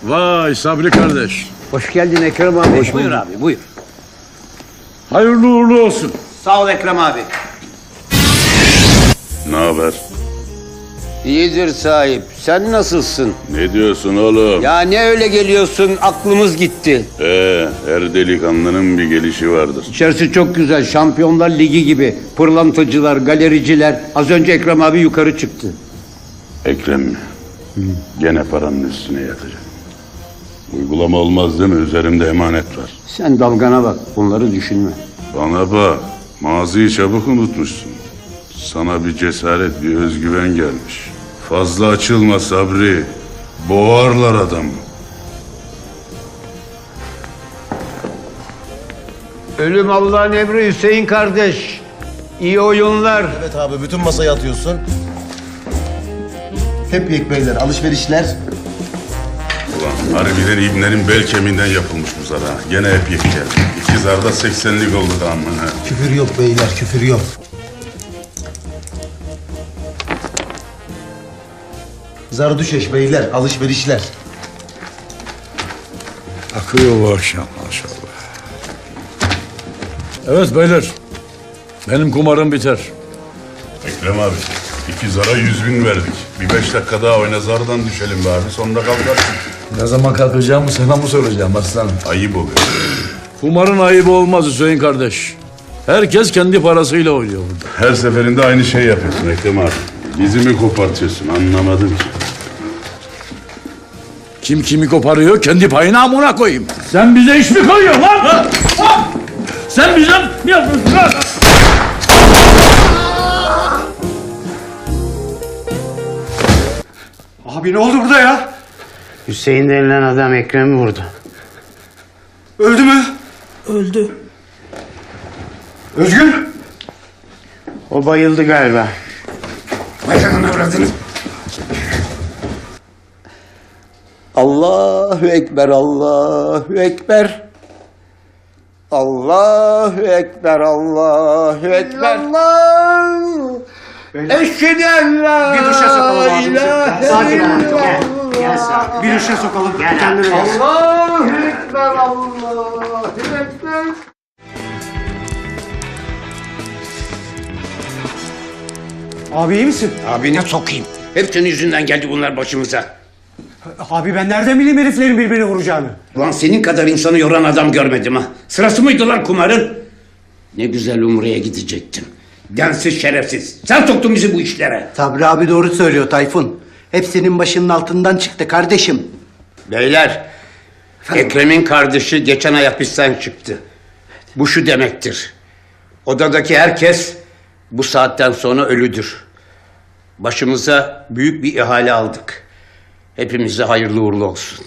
Vay Sabri kardeş. Hoş geldin Ekrem abi. Buyur abi, buyur. Hayırlı uğurlu olsun. Sağ ol Ekrem abi. Ne haber? İyidir sahip. Sen nasılsın? Ne diyorsun oğlum? Ya ne öyle geliyorsun? Aklımız gitti. Her delikanlının bir gelişi vardır. İçerisi çok güzel. Şampiyonlar Ligi gibi. Pırlantacılar, galericiler. Az önce Ekrem abi yukarı çıktı. Ekrem mi? Gene paranın üstüne yatacak. Uygulama olmaz değil mi? Üzerimde emanet var. Sen dalgana bak. Bunları düşünme. Bana bak. Maziyi çabuk unutmuşsun. Sana bir cesaret, bir özgüven gelmiş. Fazla açılma Sabri. Boğarlar adamı. Ölüm Allah'ın emri Hüseyin kardeş. İyi oyunlar. Evet abi bütün masayı atıyorsun. Hep beyler alışverişler. Ulan harbiden İbne'nin bel kemiğinden yapılmış bu zar ha. Gene hep yek geldi. İki zarda 80'lik oldu da amına. Küfür yok beyler küfür yok. Zardüşeş beyler alışverişler. Akıyor bu akşam maşallah. Evet beyler. Benim kumarım biter. Ekrem abi, 2 zara 100.000 verdik. Bir 5 dakika daha oyna zardan düşelim be abi. Sonra kalkarsın. Ne zaman kalkacağımı sana mı soracağım aslanım? Ayıp oluyor. Kumarın ayıbı olmaz Hüseyin kardeş. Herkes kendi parasıyla oynuyor burada. Her seferinde aynı şey yapıyorsun Ekrem abi. Dizimi kopartıyorsun, anlamadım ki. Kim kimi koparıyor kendi payına amına koyayım. Sen bize iş mi koyuyorsun lan? Ha? Sen bize ne yapıyorsun lan? Abi ne oldu burada ya? Hüseyin denilen adam Ekrem'i vurdu. Öldü mü? Öldü. Özgür? O bayıldı galiba. Allahu Ekber, Allahu Ekber. Allahu Ekber, Allahu Ekber. Eşhedü en la Bir duşa sokalım abi. ilahe Sakin ol. illallah. Gel sakin. Bir duşa sokalım. Kendine gel. Allahu Ekber, Allahu Ekber. Abi iyi misin? Abine sokayım. Hep senin yüzünden geldi bunlar başımıza. Abi ben nereden bileyim heriflerin birbirini vuracağını? Ulan senin kadar insanı yoran adam görmedim ha. Sırası mıydı lan kumarın? Ne güzel Umre'ye gidecektim. Densiz şerefsiz. Sen soktun bizi bu işlere. Sabri abi doğru söylüyor Tayfun. Hep senin başının altından çıktı kardeşim. Beyler, Ekrem'in kardeşi geçen ay hapisten çıktı. Bu şu demektir. Odadaki herkes bu saatten sonra ölüdür. Başımıza büyük bir ihale aldık. Hepimize hayırlı uğurlu olsun.